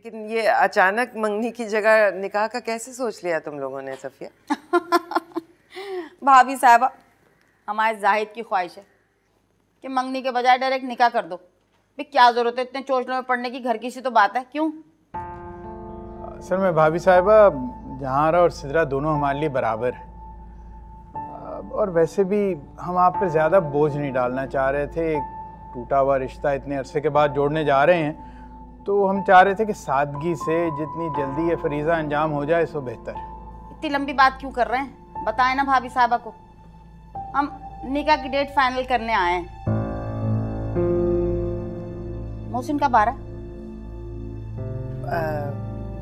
लेकिन ये अचानक मंगनी की जगह निकाह का कैसे सोच लिया तुम लोगों ने सफिया? भाभी साहबा, हमारे जाहिद की ख्वाहिश है कि मंगनी के बजाय डायरेक्ट निकाह कर दो। भी क्या जरूरत है इतने चोचलों में पड़ने की, घर की सी तो बात है, क्यों? असल में भाभी साहबा, जहांरा और सिदरा दोनों हमारे लिए बराबर है। और वैसे भी हम आप पे ज़्यादा बोझ नहीं डालना चाह रहे थे। एक टूटा हुआ रिश्ता इतने अरसे के बाद जोड़ने जा रहे हैं, तो हम चाह रहे थे कि सादगी से जितनी जल्दी ये फरीज़ा अंजाम हो जाए सो बेहतर है। इतनी लंबी बात क्यों कर रहे हैं, बताएं ना भाभी साहबा को। हम निकाह की डेट फाइनल करने आए हैं। मोहसिन कब आ रहा है?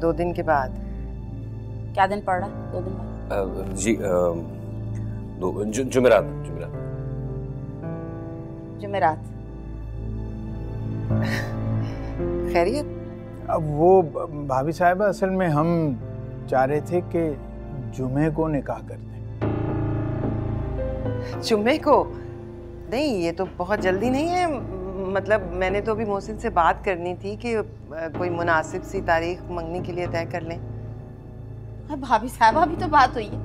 2 दिन के बाद। क्या दिन पड़ रहा है 2 दिन बाद? जी जुमेरात। जुमेरात। खैरियत? अब वो भाभी साहबा, असल में हम चाह रहे थे कि जुमे को निकाह कर दें। जुम्मे को? नहीं, ये तो बहुत जल्दी नहीं है। मतलब मैंने तो अभी मोहसिन से बात करनी थी कि कोई मुनासिब सी तारीख मंगनी के लिए तय कर लें। भाभी साहबा, अभी तो बात हुई है।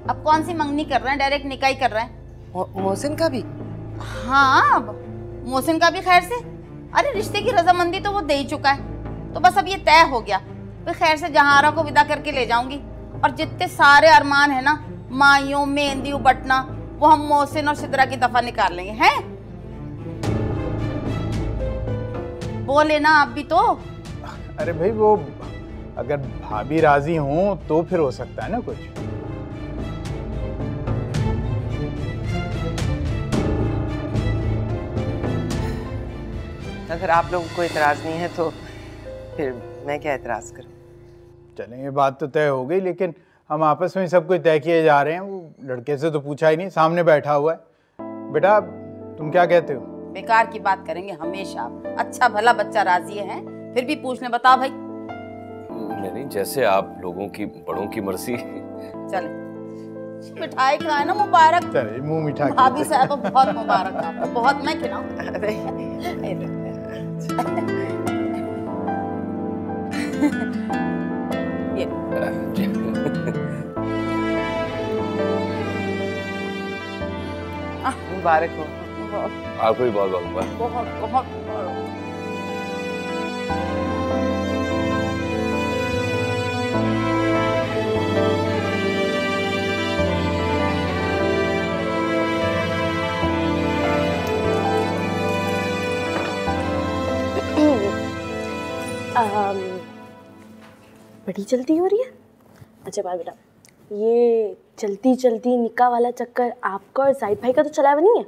अब कौन सी मंगनी कर रहे हैं, डायरेक्ट निकाह ही कर रहे हैं। मोहसिन का भी? हाँ, मोहसिन का भी खैर से। अरे रिश्ते की रजामंदी तो वो दे ही चुका है, तो बस अब ये तय हो गया। फिर खैर से जहारा को विदा करके ले जाऊंगी, और जितने सारे अरमान है ना, माइयों मेहंदी बटना, वो हम मोहसिन और सिदरा की दफा निकाल लेंगे। हैं बोले ना आप भी तो। अरे भाई, वो अगर भाभी राजी हों तो फिर हो सकता है ना कुछ। अगर आप लोगों को इतराज नहीं है तो फिर मैं क्या इतराज करूं। चलें, ये बात तो तय हो गई, लेकिन हम आपस में सब कुछ तय किए जा रहे हैं। वो लड़के से तो पूछा ही नहीं, सामने बैठा हुआ है। बेटा, तुम क्या कहते हो? बेकार की बात करेंगे हमेशा। अच्छा भला बच्चा राजी है, फिर भी पूछने। बताओ भाई। नहीं, जैसे आप लोगों की बड़ों की मर्जी। चले, मिठाई खिलाए ना, मुबारक। चले, मुंह मीठा। भाभी साहब बहुत मुबारक आपको, बहुत। मैं खिलाऊं? ये मुबारक हो। आपको भी बहुत बहुत मुबारक। बहुत बहुत मुबारक। बड़ी जल्दी हो रही है। अच्छा बात बेटा, ये चलती चलती निकाह वाला चक्कर आपका और जाहिद भाई का तो चला हुआ नहीं है?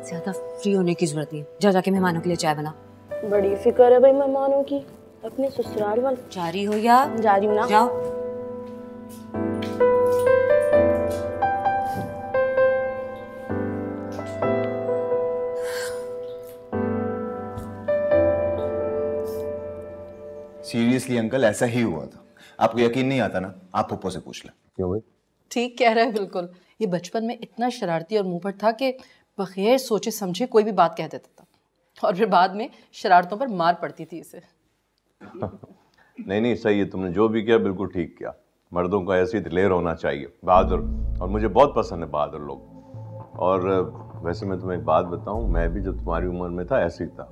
ज्यादा फ्री होने की जरूरत नहीं, जा जाके मेहमानों के लिए चाय बना। बड़ी फिक्र है भाई मेहमानों की, अपने ससुराल वाले। जा रही हो या? जा रही हूँ ना। जाओ। सीरियसली अंकल, ऐसा ही हुआ था। आपको यकीन नहीं आता ना, आप पप्पो से पूछ लें। क्यों भाई? ठीक कह रहा है बिल्कुल। ये बचपन में इतना शरारती और मुंहफट था कि बगैर सोचे समझे कोई भी बात कह देता था, और फिर बाद में शरारतों पर मार पड़ती थी इसे। नहीं सही है, तुमने जो भी किया बिल्कुल ठीक किया। मर्दों का ऐसे ही दिलेर होना चाहिए, बहादुर। और मुझे बहुत पसंद है बहादुर लोग। और वैसे मैं तुम्हें एक बात बताऊं, मैं भी जब तुम्हारी उम्र में था ऐसे ही था,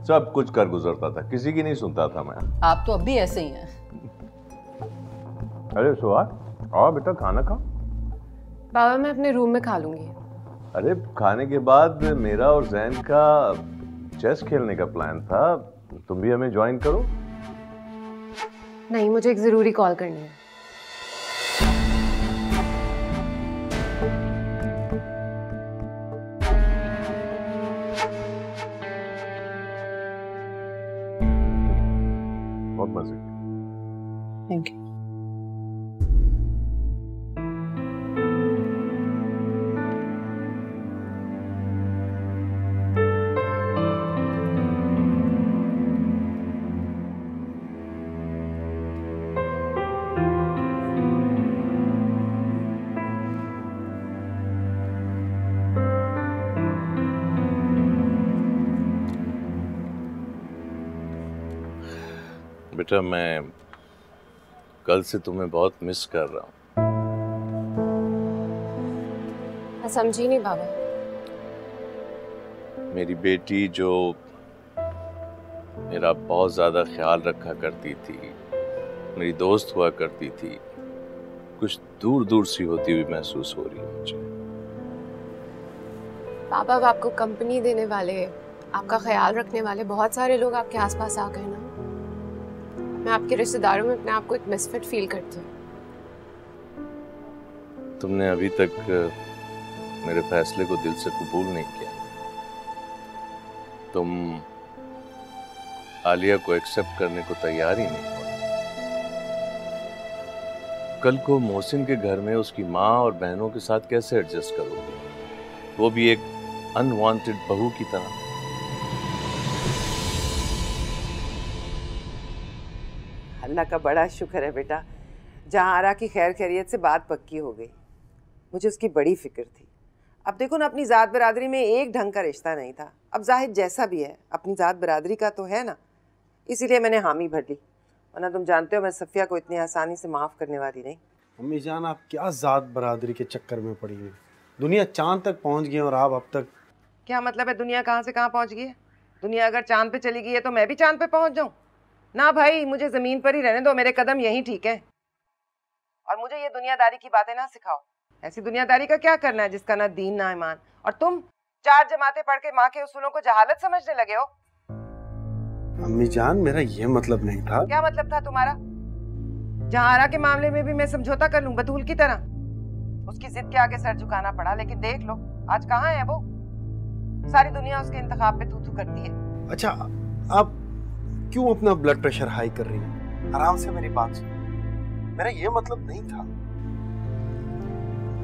सब कुछ कर गुजरता था, किसी की नहीं सुनता था मैं। आप तो अब भी ऐसे ही हैं। अरे सुहाग, आओ बेटा, खाना खाओ। बाबा मैं अपने रूम में खा लूंगी। अरे खाने के बाद मेरा और जैन का चेस खेलने का प्लान था, तुम भी हमें ज्वाइन करो। नहीं, मुझे एक जरूरी कॉल करनी है। बहुत मजे। Thank you. बेटा मैं कल से तुम्हें बहुत मिस कर रहा हूँ। मैं समझी नहीं बाबा। मेरी बेटी जो मेरा बहुत ज्यादा ख्याल रखा करती थी, मेरी दोस्त हुआ करती थी, कुछ दूर दूर सी होती हुई महसूस हो रही है मुझे। पापा अब आपको कंपनी देने वाले, आपका ख्याल रखने वाले बहुत सारे लोग आपके आसपास आ गए ना। मैं आपके रिश्तेदारों में अपने आप को एक मिसफिट फील करती हूँ। तुमने अभी तक मेरे फैसले को दिल से कबूल नहीं किया। तुम आलिया को एक्सेप्ट करने को तैयार ही नहीं हो। कल को मोहसिन के घर में उसकी माँ और बहनों के साथ कैसे एडजस्ट करोगे, वो भी एक अनवांटेड बहू की तरह। अल्लाह का बड़ा शुक्र है बेटा, जहाँ आरा की खैर खैरियत से बात पक्की हो गई। मुझे उसकी बड़ी फिक्र थी। अब देखो ना, अपनी ज़ात बरादरी में एक ढंग का रिश्ता नहीं था। अब जाहिद जैसा भी है अपनी ज़ात बरादरी का तो है ना, इसीलिए मैंने हामी भर ली। वरना तुम जानते हो मैं सफ़िया को इतनी आसानी से माफ़ करने वाली नहीं। अम्मी जान, आप क्या ज़ात बरादरी के चक्कर में पड़ी हैं? दुनिया चांद तक पहुंच गई और आप अब तक। क्या मतलब है दुनिया कहाँ से कहाँ पहुँच गई है? दुनिया अगर चांद पे चली गई है तो मैं भी चांद पे पहुँच जाऊँ? ना भाई, मुझे ज़मीन पर ही रहने दो। मेरे कदम यहीं ठीक है। और मुझे ये दुनियादारी की बातें ना सिखाओ। ऐसी दुनियादारी का क्या करना है जिसका ना दीन ना ईमान। और तुम 4 जमातें पढ़ के माँ के उसूलों को जहालत समझने लगे हो। अम्मी जान, मेरा ये मतलब नहीं था। क्या मतलब था तुम्हारा? जहारा के मामले में भी मैं समझौता कर लूं बतूल की तरह। उसकी जिद के आगे सर झुकाना पड़ा, लेकिन देख लो आज कहाँ है वो। सारी दुनिया उसके इंतखाब पे थू-थू करती है। अच्छा, आप क्यों अपना ब्लड प्रेशर हाई कर रही हैं? आराम से मेरी बात सुनो। मेरा ये मतलब नहीं था।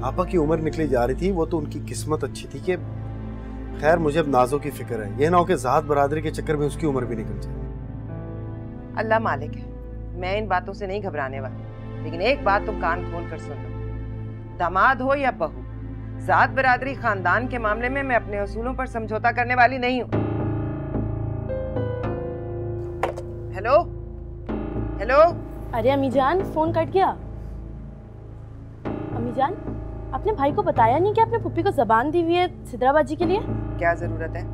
आपा की उम्र निकली जा रही थी, वो तो उनकी किस्मत अच्छी थी कि खैर मुझे अब नाजों की फिक्र है। ये ना हो कि ज़ात बरादरी के चक्कर में उसकी उम्र भी निकल जाए। अल्लाह मालिक है, मैं इन बातों से नहीं घबराने वाली। लेकिन एक बात तुम कान खोल कर सुन लो, दामाद हो या बहू, ज़ात बरादरी खानदान के मामले में मैं अपने उसूलों पर समझौता करने वाली नहीं हूँ। Hello hello. अरे अम्मी जान, फोन कट गया। अम्मी जान, अपने भाई को बताया नहीं कि आपने पुप्पी को जबान दी हुई है सिदराबाजी के लिए? क्या जरूरत है,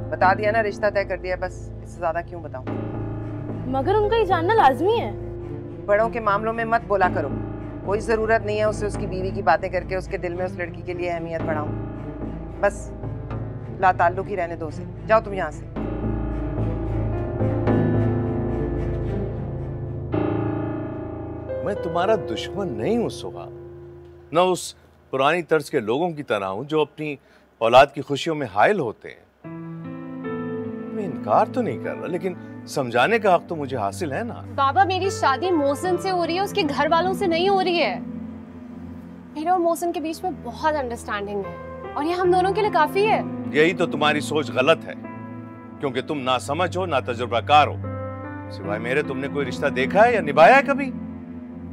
बता दिया ना, रिश्ता तय कर दिया, बस इससे ज्यादा क्यों बताऊं? मगर उनका ये जानना लाजमी है। बड़ों के मामलों में मत बोला करो। कोई जरूरत नहीं है उससे उसकी बीवी की बातें करके उसके दिल में उस लड़की के लिए अहमियत बढ़ाऊं। बस ला ताल्लुक ही रहने दो उसे। जाओ तुम यहाँ से। मैं तुम्हारा दुश्मन नहीं हूं सुहा, न उस पुरानी तर्ज के लोगों की तरह हूं जो अपनी औलाद की खुशियों में हायल होते हैं। मैं इनकार तो नहीं कर रहा, लेकिन समझाने का हक तो मुझे हासिल है ना। बाबा, मेरी शादी मोहसिन से हो रही है, उसके घर वालों से नहीं हो रही है। मेरे और मोहसिन के बीच में बहुत अंडरस्टैंडिंग है और ये हम दोनों के लिए काफी है। यही तो तुम्हारी सोच गलत है, क्योंकि तुम ना समझ हो ना तजुर्बाकार हो। सिवाय मेरे तुमने कोई रिश्ता देखा है या निभाया है कभी?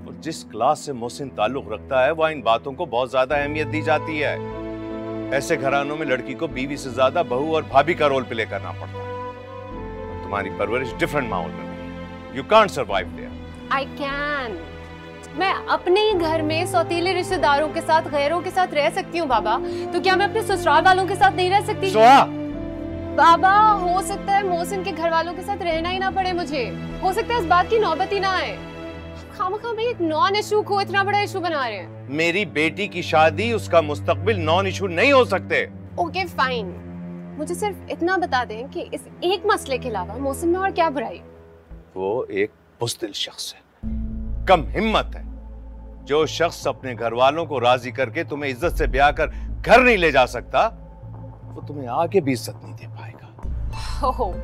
और जिस क्लास से मोहसिन ताल्लुक रखता है वहाँ इन बातों को बहुत ज्यादा अहमियत दी जाती है। ऐसे घरानों में लड़की को बीवी से ज्यादा बहू और भाभी का रोल प्ले करना पड़ता है। तुम्हारी परवरिश डिफरेंट माहौल में हुई। You can't survive there. I can. मैं अपने ही घर में सौतीले रिश्तेदारों के साथ, गैरों के साथ रह सकती हूँ बाबा, तो क्या मैं अपने ससुराल वालों के साथ नहीं रह सकती? बाबा, हो सकता है मोहसिन के घर वालों के साथ रहना ही ना पड़े मुझे। हो सकता है इस बात की नौबत ही ना आए। खामखा भाई एक नॉन इशू को इतना बड़ा इशू बना रहे हैं। मेरी बेटी की शादी, उसका मुस्तकबिल नॉन इशू नहीं हो सकते। ओके फाइन, मुझे सिर्फ इतना बता दें कि इस एक मसले के अलावा मोहसिन में और क्या बुराई? वो एक बुज़दिल शख्स है, कम हिम्मत है। जो शख्स अपने घर वालों को राजी करके तुम्हें इज्जत से ब्याह कर घर नहीं ले जा सकता, वो तुम्हें आगे भी इज्जत नहीं दे पाएगा। हो,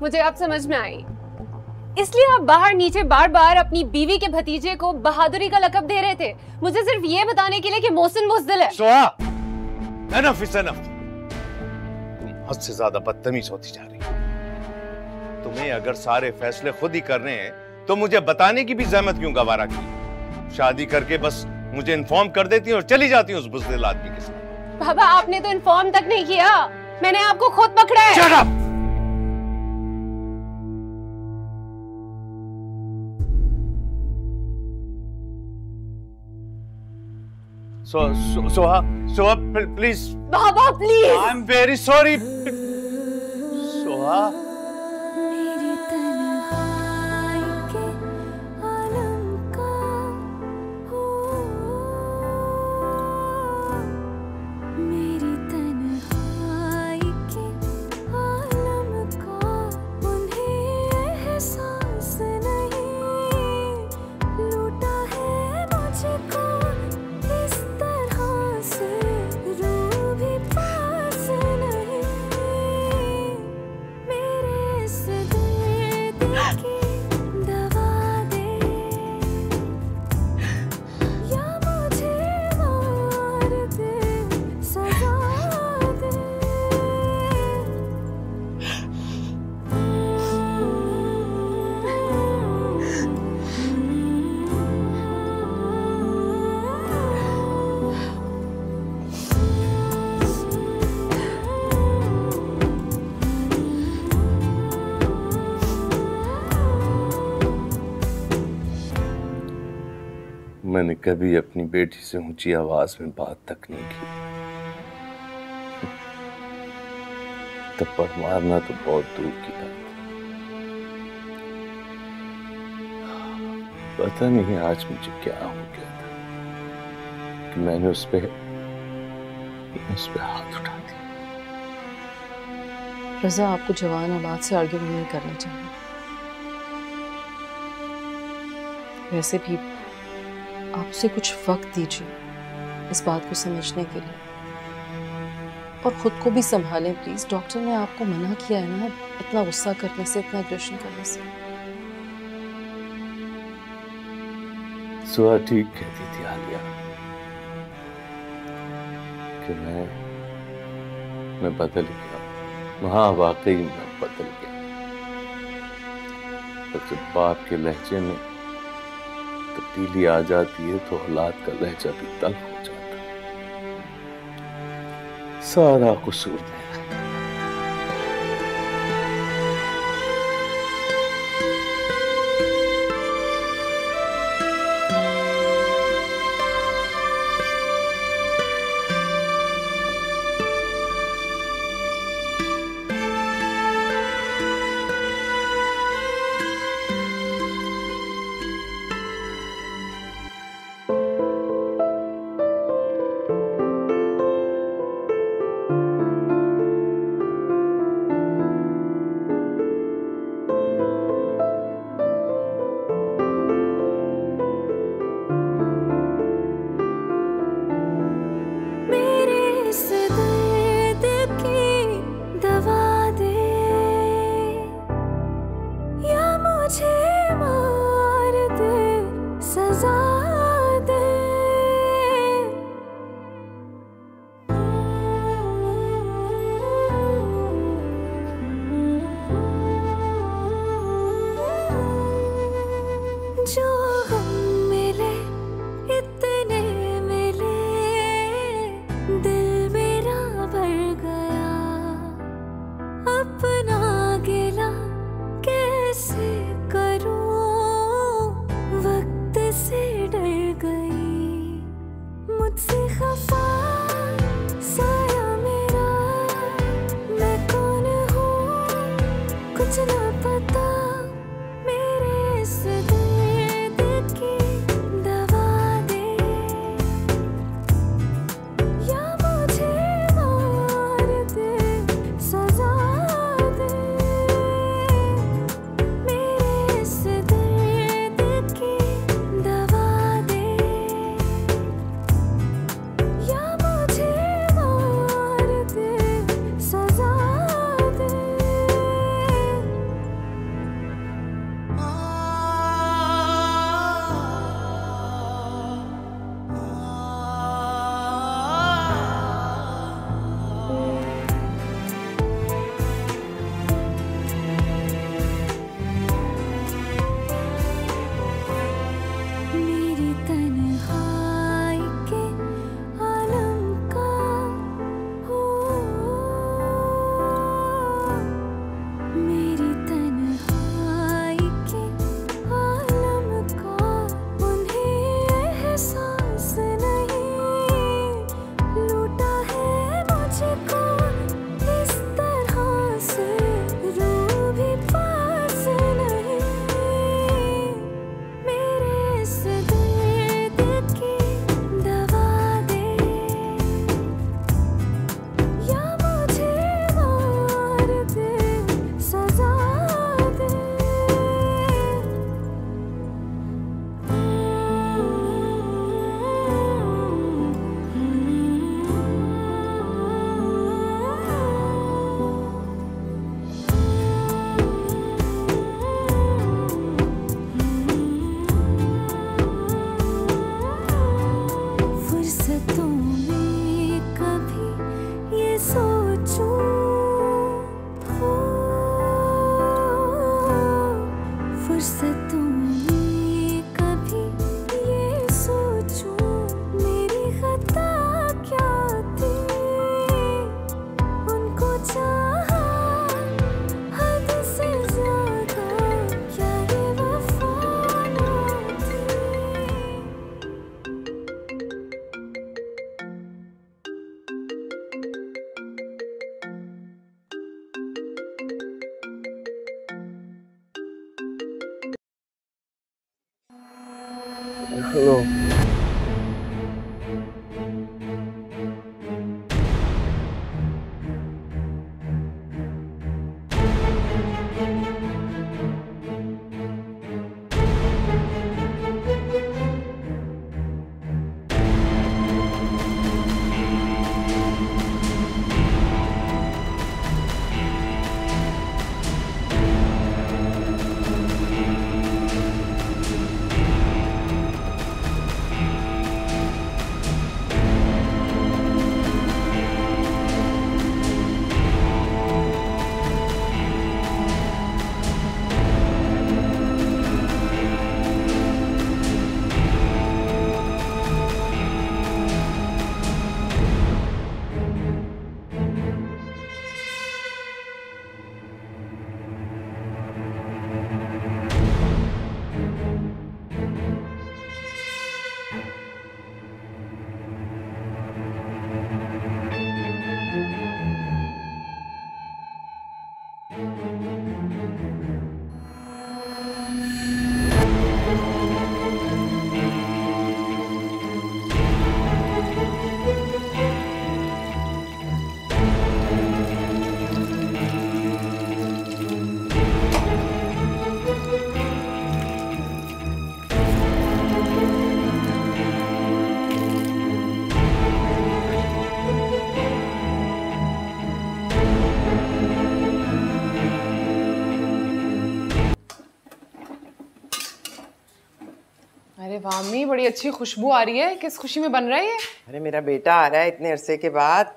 मुझे अब समझ में आई। इसलिए आप बाहर नीचे बार बार अपनी बीवी के भतीजे को बहादुरी का लकब दे रहे थे, मुझे सिर्फ ये बताने के लिए कि मोहसिन बुज़दिल है। Soha, enough is enough. तुम हद से ज्यादा बदतमीज होती जा रही हो। तुम्हें अगर सारे फैसले खुद ही करने हैं तो मुझे बताने की भी जहमत क्यों गवारा की? शादी करके बस मुझे इन्फॉर्म कर देती और चली जाती उस बुज़दिल आदमी के साथ। बाबा, आपने तो इन्फॉर्म तक नहीं किया, मैंने आपको खुद पकड़ा है। Shut up! Soha, Soha please. Baba please. I am very sorry. Soha. मैंने कभी अपनी बेटी से ऊंची आवाज में बात तक नहीं की। थप्पड़ मारना तो बहुत दूर की बात। पता नहीं आज मुझे क्या हो गया था कि मैंने उस पे हाथ उठा दिया। रजा, आपको जवान औलाद से आर्ग्यूमेंट नहीं करना चाहिए। वैसे भी आप उसे कुछ वक्त दीजिए इस बात को समझने के लिए, और खुद को भी संभालें प्लीज। डॉक्टर ने आपको मना किया है ना इतना गुस्सा करने से, इतना एग्रेशन करने से। सुहा ठीक कहती थी आलिया कि मैं बदल गया। हाँ वाकई मैं बदल गया। पर जब बाप के लहजे में तब्दीली आ जाती है तो औलाद का लहजा भी तल्ख हो जाता है। सारा कसूर मेरा। हेलो। अरे वाह अम्मी, बड़ी अच्छी खुशबू आ रही है। किस खुशी में बन रहा है ये? अरे मेरा बेटा आ रहा है इतने अरसे के बाद।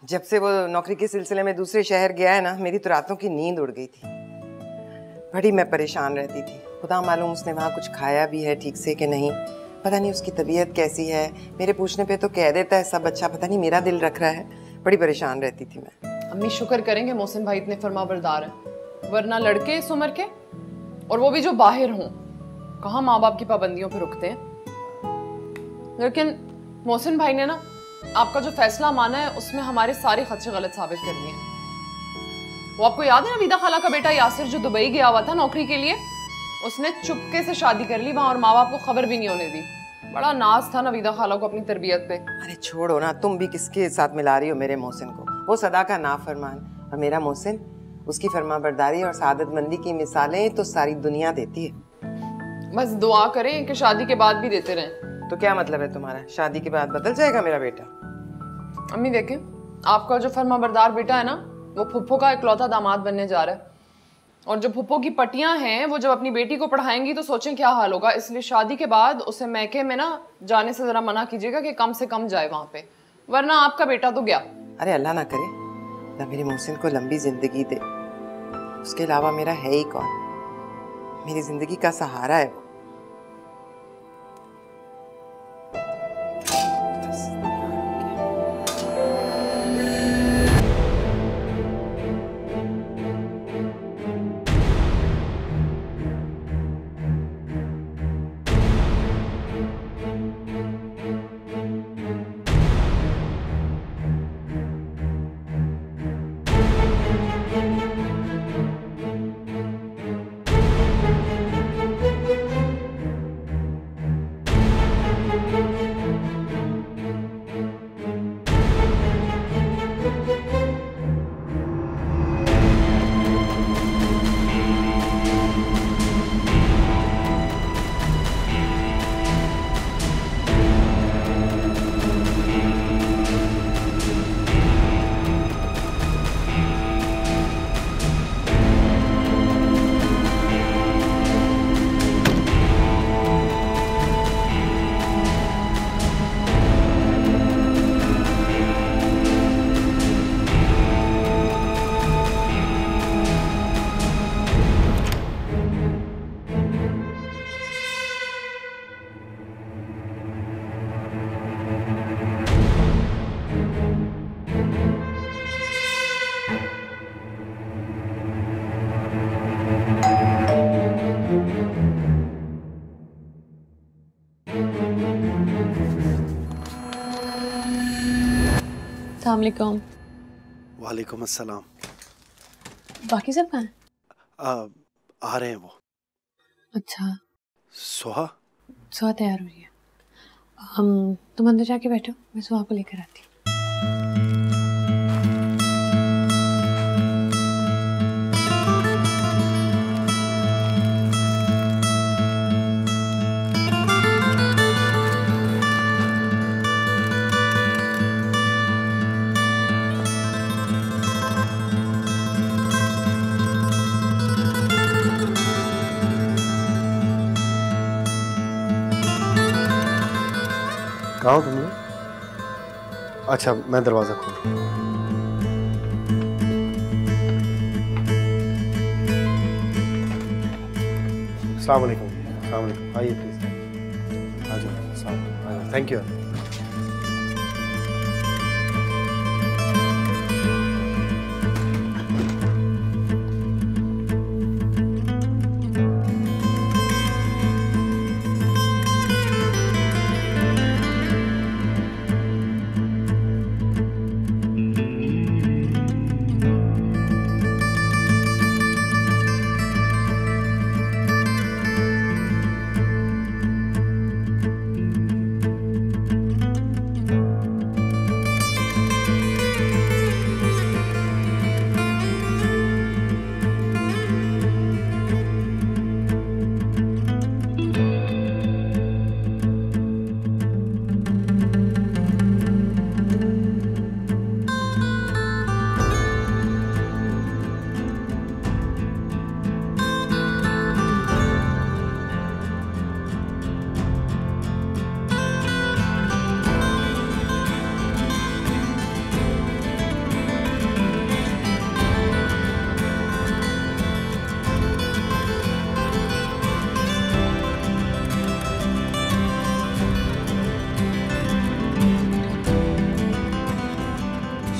जब से वो नौकरी के सिलसिले में दूसरे शहर गया है ना, मेरी तो रातों की नींद उड़ गई थी। बड़ी मैं परेशान रहती थी। खुदा मालूम उसने वहाँ कुछ खाया भी है ठीक से कि नहीं, पता नहीं उसकी तबीयत कैसी है। मेरे पूछने पे तो कह देता है सब अच्छा, पता नहीं मेरा दिल रख रहा है। बड़ी परेशान रहती थी मैं। अम्मी शुक्र करेंगे मोहसिन भाई इतने फरमाबरदार हैं, वरना लड़के इस उम्र के, और वो भी जो बाहर हों, कहाँ माँ बाप की पाबंदियों पे रुकते हैं। लेकिन मोहसिन भाई ने ना आपका जो फैसला माना है उसमें हमारे सारे खदशे गलत साबित कर दिए हैं। वो आपको याद है ना, विदा खाला का बेटा यासिर जो दुबई गया हुआ था नौकरी के लिए, उसने चुपके से शादी कर ली वहां और माँ बाप को खबर भी नहीं होने दी। बड़ा नाज था ना विदा खाला को अपनी तरबियत पे। अरे छोड़ो ना, तुम भी किसके साथ मिला रही हो मेरे मोहसिन को। वो सदा का नाफरमान और मेरा मोहसिन उसकी फरमाबरदारी और सादतमंदी की मिसालें तो सारी दुनिया देती है। बस दुआ करें कि शादी के बाद भी देते रहें। तो क्या मतलब है तुम्हारा, शादी के बाद बदल जाएगा मेरा बेटा? अम्मी देखें, आपका जो फरमाबरदार बेटा है ना, वो फुप्पो का इकलौता दामाद बनने जा रहा है। और जो फुप्पो की पटियां हैं वो जब अपनी बेटी को पढ़ाएंगी तो सोचें क्या हाल होगा। इसलिए शादी के बाद उसे मैके में ना जाने से जरा मना कीजिएगा कि कम से कम जाए वहां पे, वरना आपका बेटा तो गया। अरे अल्लाह ना करे ना मेरे मोहसिन को लंबी जिंदगी दे, उसके अलावा मेरा है ही कौन। मेरी जिंदगी का सहारा है वो। अस्सलामुअलैकुम। वालेकुम अस्सलाम। बाकी सब कहाँ हैं? आ रहे हैं वो। अच्छा। सुहा सुहा तैयार हो रही है। तुम अंदर जाके बैठो, मैं सुहा को लेकर आती हूँ। कहाँ हो तुम लोग? अच्छा, मैं दरवाजा खोल। अस्सलाम वालेकुम। अस्सलाम वालेकुम। आइए प्लीज, आ जाओ। अस्सलाम वालेकुम। Thank you.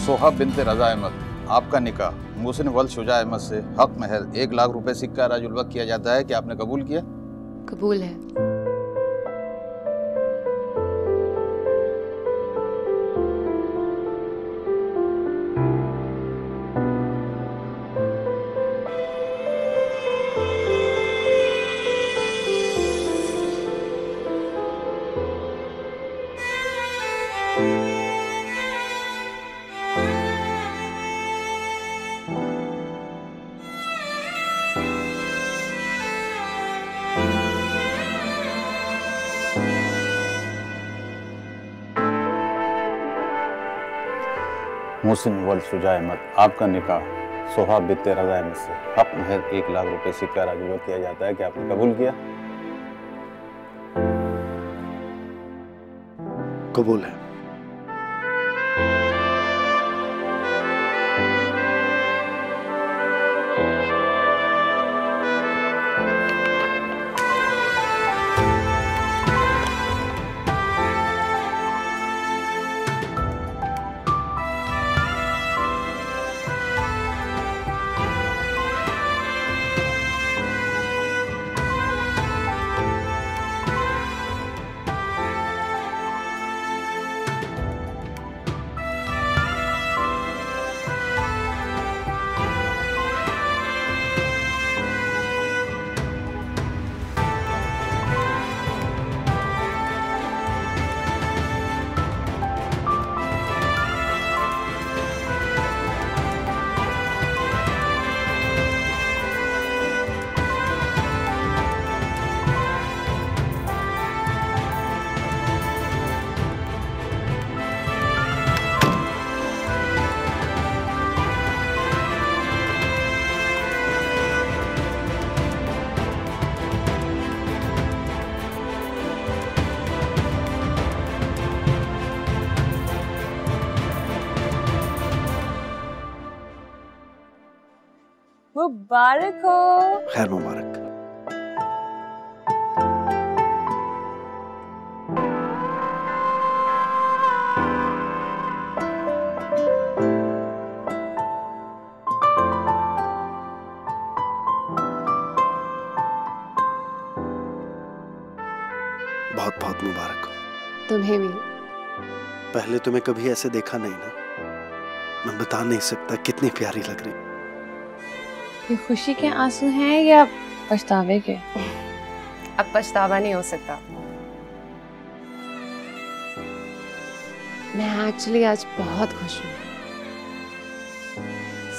सोहा बिनते रजा अहमद, आपका निकाह मोहसिन वल्द शुजा अहमद से हक महर 1 लाख रुपए सिक्का राजुल वक्त किया जाता है कि आपने कबूल किया? कबूल है। मोहसिन वल्द शुजा अहमद, आपका निकाह सोहा बिनते रजा अहमद से हक महर 1 लाख रुपए सिक्का राजुल वक्त किया जाता है कि आपने कबूल किया? कबूल है। मुबारक हो। खैर मुबारक। बहुत बहुत मुबारक हो। तुम्हें भी। पहले तुम्हें कभी ऐसे देखा नहीं ना, मैं बता नहीं सकता कितनी प्यारी लग रही। ये खुशी के आंसू हैं या पछतावे के? अब पछतावा नहीं हो सकता। मैं एक्चुअली आज बहुत खुश हूँ।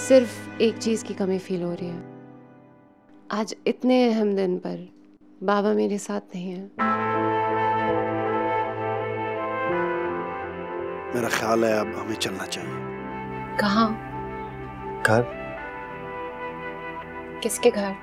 सिर्फ एक चीज की कमी फील हो रही है। आज इतने अहम दिन पर बाबा मेरे साथ नहीं है। मेरा ख्याल है अब हमें चलना चाहिए। कहाँ? घर। किसके घर?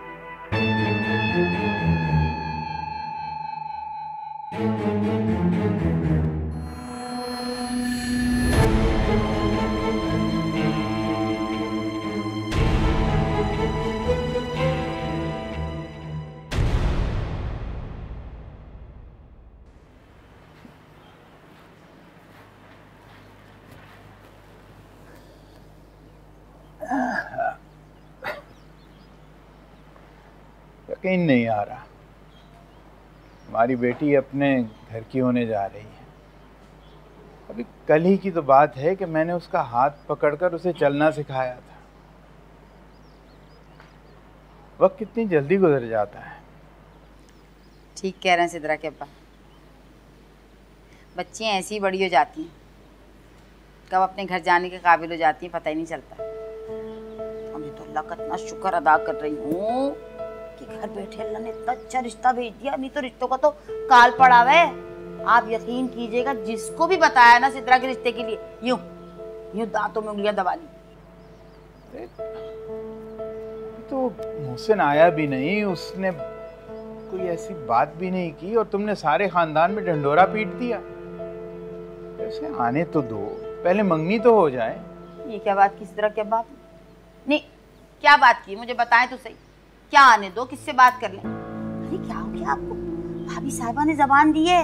यकीन नहीं आ रहा, हमारी बेटी अपने घर की होने जा रही है। अभी कल ही की तो बात है कि मैंने उसका हाथ पकड़कर उसे चलना सिखाया था। वक्त कितनी जल्दी गुजर जाता है। ठीक कह रहे हैं सिद्रा के अब्बा, बच्चियाँ ऐसी ही बड़ी हो जाती हैं, कब अपने घर जाने के काबिल हो जाती हैं पता ही नहीं चलता। मैं तो अल्लाह का इतना शुक्र अदा कर रही हूँ कि घर बैठे अल्लाह ने इतना अच्छा रिश्ता भेज दिया, नहीं तो रिश्तों का तो काल पड़ा हुआ है। आप यकीन कीजिएगा, जिसको भी बताया ना सिद्रा के रिश्ते के लिए, यूं यूं दांतों में उंगलियां दबा ली। तो मोहसिन आया भी नहीं, उसने कोई ऐसी बात भी नहीं की और तुमने सारे खानदान में ढंढोरा पीट दिया। ऐसे आने तो दो, पहले मंगनी तो हो जाए। ये क्या बात की सिद्रा के अब्बा? नहीं, क्या बात की मुझे बताएं तो सही। क्या आने दो, किससे बात कर लें? अरे क्या हो गया आपको? भाभी साहिबा ने जबान दी है,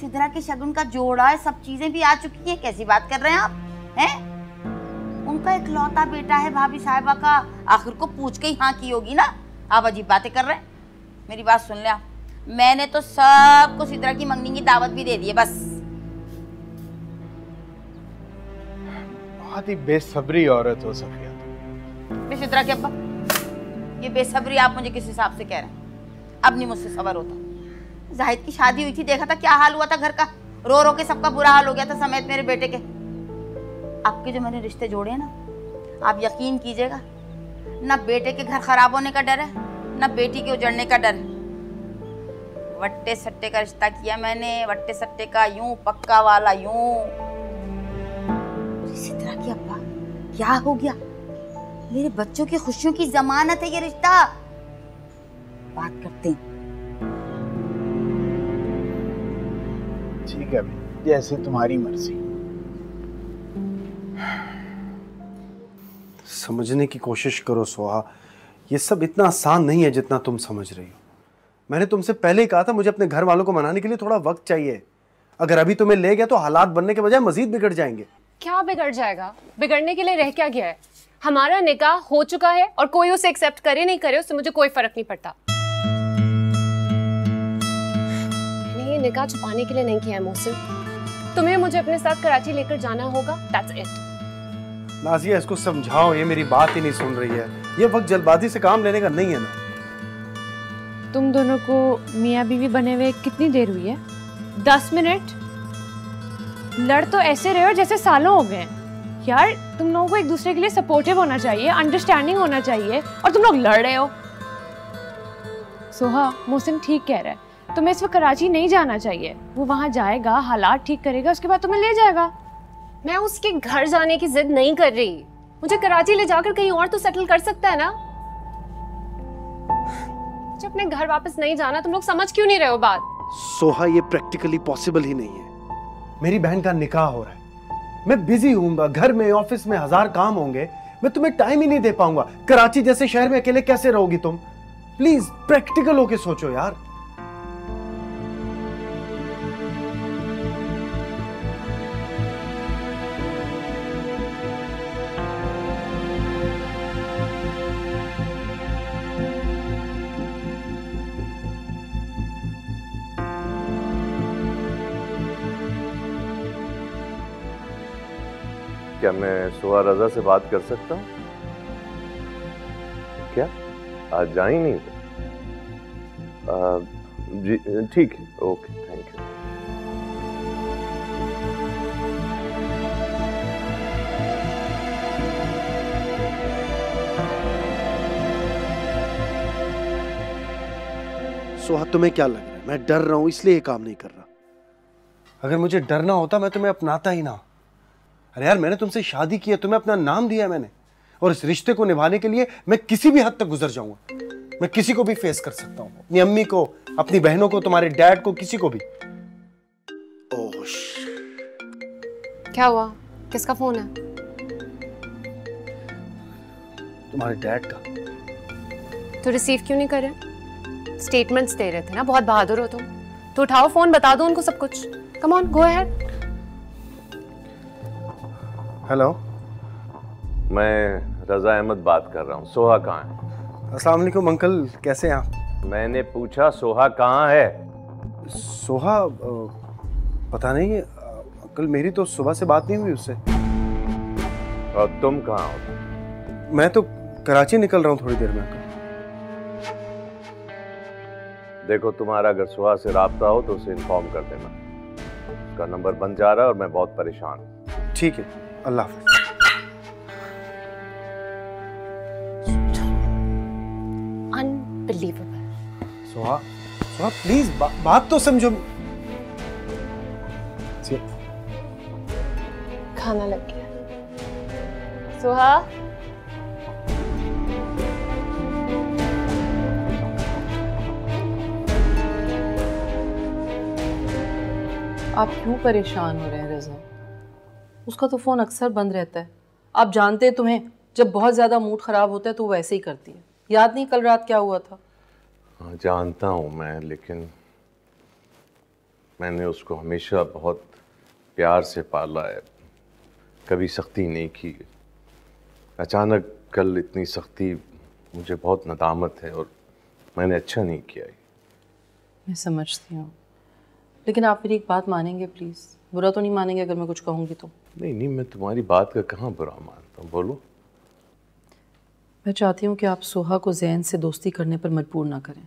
सिद्रा के शगुन का जोड़ा है, सब चीजें भी आ चुकी हैं। कैसी बात कर रहे हैं आप? हैं? उनका इकलौता बेटा है भाभी साहिबा का, आखिर को पूछ के ही हाँ की होगी ना। आप अजीब बातें कर रहे हैं। मेरी बात सुन ले आप, मैंने तो सबको सिद्रा की मंगनी की दावत भी दे दी है। बस बहुत ही बेसब्री औरत हो सफिया। सिद्रा के अब्बा, ये बेसब्री आप मुझे किस हिसाब से कह रहे हैं? अब नहीं मुझसे सबर होता। जाहिद की शादी हुई थी, देखा था क्या हाल हुआ था घर का, रो रो के सबका बुरा हाल हो गया था, समेत मेरे बेटे के। आपके जो मैंने रिश्ते जोड़े हैं ना, आप यकीन कीजिएगा, ना बेटे के घर खराब होने का डर है, ना बेटी के उजड़ने का डर है। वट्टे सट्टे का रिश्ता किया मैंने, वट्टे सट्टे का, यूं पक्का वाला यूं। सिद्रा की अब्बा, क्या हो गया? मेरे बच्चों की खुशियों की जमानत है ये रिश्ता। बात करते हैं। ठीक है, जैसे तुम्हारी मर्जी। समझने की कोशिश करो सोहा, ये सब इतना आसान नहीं है जितना तुम समझ रही हो। मैंने तुमसे पहले ही कहा था मुझे अपने घर वालों को मनाने के लिए थोड़ा वक्त चाहिए। अगर अभी तुम्हें ले गया तो हालात बनने के बजाय मजीद बिगड़ जाएंगे। क्या बिगड़ जाएगा? बिगड़ने के लिए रह क्या गया है? हमारा निकाह हो चुका है और कोई उसे एक्सेप्ट करे नहीं करे उससे मुझे कोई फर्क नहीं पड़ता। मैंने ये निकाह छुपाने के लिए नहीं किया है मोहसिन। तुम्हें मुझे अपने साथ कराची लेकर जाना होगा, दैट्स इट। नाजिया, इसको समझाओ, ये मेरी बात ही नहीं सुन रही है। ये वक्त जल्दबाजी से काम लेने का नहीं है ना। तुम दोनों को मियाँ बीवी बने हुए कितनी देर हुई है? 10 मिनट? लड़ तो ऐसे रहे हो जैसे सालों हो गए यार। तुम लोगों को एक दूसरे के लिए सपोर्टिव होना चाहिए, अंडरस्टैंडिंग होना चाहिए, और तुम लोग लड़ रहे हो। सोहा, मोहसिन ठीक कह रहा है, तुम्हें इस वक्त कराची नहीं जाना चाहिए। वो वहां जाएगा, हालात ठीक करेगा, उसके बाद तुम्हें ले जाएगा। मैं उसके घर जाने की जिद नहीं कर रही। मुझे कराची ले जाकर कहीं और तो सेटल कर सकता है ना। मुझे अपने घर वापस नहीं जाना। तुम लोग समझ क्यों नहीं रहे हो बात? सोहा, ये प्रैक्टिकली पॉसिबल ही नहीं है। मेरी बहन का निकाह हो रहा है, मैं बिजी हूँ, घर में ऑफिस में 1000 काम होंगे, मैं तुम्हें टाइम ही नहीं दे पाऊंगा। कराची जैसे शहर में अकेले कैसे रहोगी तुम? प्लीज प्रैक्टिकल होके सोचो यार। क्या मैं सुहा रजा से बात कर सकता हूँ? क्या आज जा ही नहीं? जी ठीक है, ओके, थैंक यू। सोहा तुम्हें क्या लग रहा है मैं डर रहा हूं इसलिए ये काम नहीं कर रहा? अगर मुझे डरना होता मैं तुम्हें अपनाता ही ना। अरे यार मैंने तुमसे शादी की है, तुम्हें अपना नाम दिया मैंने, और इस रिश्ते को निभाने के लिए मैं किसी भी हद तक गुजर जाऊंगा। मैं किसी को भी फेस कर सकता हूँ, अपनी अम्मी को, अपनी बहनों को, तुम्हारे डैड को, किसी को भी। ओह क्या हुआ? किसका फोन है? तुम्हारे डैड का। तो रिसीव क्यों नहीं कर रहे? स्टेटमेंट्स दे रहे थे ना, बहुत बहादुर हो तुम। तो उठाओ फोन, बता दो उनको सब कुछ। Come on, go ahead. Hello, मैं रजा अहमद बात कर रहा हूँ। सोहा कहाँ है? अस्सलाम वालेकुम अंकल, कैसे हैं आप? मैंने पूछा सोहा कहाँ है? सोहा पता नहीं अंकल, मेरी तो सुबह से बात नहीं हुई उससे। और तुम कहाँ हो? मैं तो कराची निकल रहा हूँ थोड़ी देर में अंकल। देखो तुम्हारा अगर सोहा से राब्ता हो तो उसे इन्फॉर्म कर देना। उसका नंबर बंद जा रहा है और मैं बहुत परेशान हूँ। ठीक है, अल्लाह हाफ़िज़। अनबिलीवेबल। सोहा, सोहा प्लीज बात तो समझो। खाना लग गया। सोहा, आप क्यों परेशान हो रहे हैं रज़ा? उसका तो फ़ोन अक्सर बंद रहता है। आप जानते हैं तुम्हें जब बहुत ज़्यादा मूड ख़राब होता है तो वो ऐसे ही करती है। याद नहीं कल रात क्या हुआ था? हाँ जानता हूँ मैं, लेकिन मैंने उसको हमेशा बहुत प्यार से पाला है, कभी सख्ती नहीं की। अचानक कल इतनी सख्ती, मुझे बहुत नदामत है और मैंने अच्छा नहीं किया। मैं समझती हूँ, लेकिन आप मेरी एक बात मानेंगे प्लीज़? बुरा तो नहीं मानेंगे अगर मैं कुछ कहूँगी तो? नहीं, मैं तुम्हारी बात का कहाँ बुरा मानता हूँ, बोलो। मैं चाहती हूँ कि आप सोहा को ज़ैन से दोस्ती करने पर मजबूर ना करें।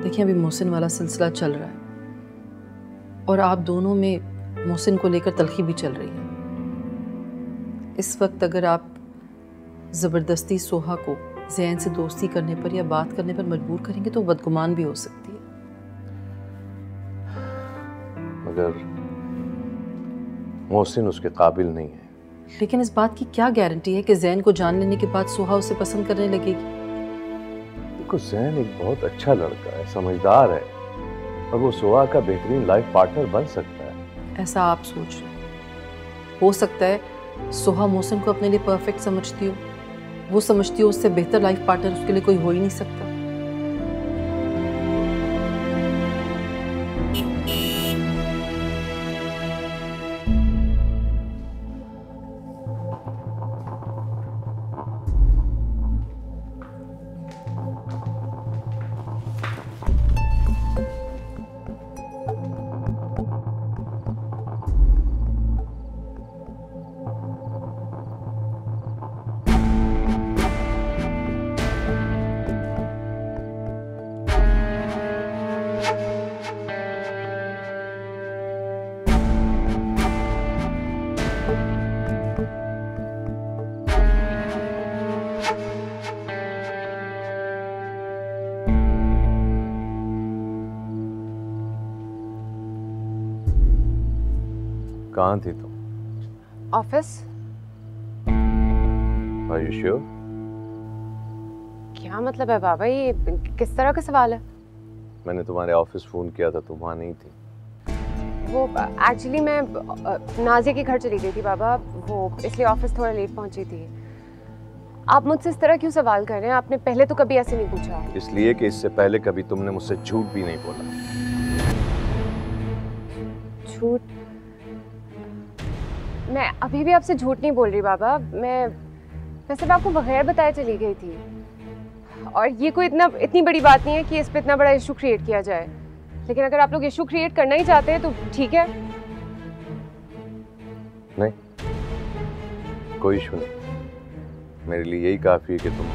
देखिए अभी मोहसिन वाला सिलसिला चल रहा है और आप दोनों में मोहसिन को लेकर तलखी भी चल रही है। इस वक्त अगर आप ज़बरदस्ती सोहा को ज़ैन से दोस्ती करने पर या बात करने पर मजबूर करेंगे तो बदगुमान भी हो सकती है। मगर मोहसिन उसके काबिल नहीं है। लेकिन इस बात की क्या गारंटी है कि ज़ैन को जान लेने के बाद सोहा उसे पसंद करने लगेगी? देखो ज़ैन एक बहुत अच्छा लड़का है, समझदार है और वो सोहा का बेहतरीन लाइफ पार्टनर बन सकता है। ऐसा आप सोच रहे हो सकता है सोहा मोहसिन को अपने लिए परफेक्ट समझती हो, वो समझती हो उससे बेहतर लाइफ पार्टनर उसके लिए कोई हो ही नहीं सकता। कहाँ थी तुम? ऑफिस। Are you sure? क्या मतलब है बाबा, ये किस तरह का सवाल है? मैंने तुम्हारे ऑफिस फोन किया था, तुम वहाँ नहीं थी। वो एक्चुअली मैं नाजिया के घर चली गई थी बाबा, वो इसलिए ऑफिस थोड़ा लेट पहुंची थी। आप मुझसे इस तरह क्यों सवाल कर रहे हैं? आपने पहले तो कभी ऐसे नहीं पूछा। इसलिए कि इससे पहले कभी तुमने मुझसे झूठ भी नहीं बोला। झूठ? मैं अभी भी आपसे झूठ नहीं बोल रही बाबा। मैं सिर्फ आपको बगैर बताए चली गई थी और ये कोई इतनी बड़ी बात नहीं है कि इस पे इतना बड़ा इशू क्रिएट किया जाए। लेकिन अगर आप लोग इशू क्रिएट करना ही चाहते हैं तो ठीक है। नहीं, कोई इशू नहीं। मेरे लिए यही काफी है कि तुम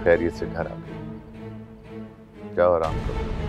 खैरियत से घर आ गए। जाओ आराम करो।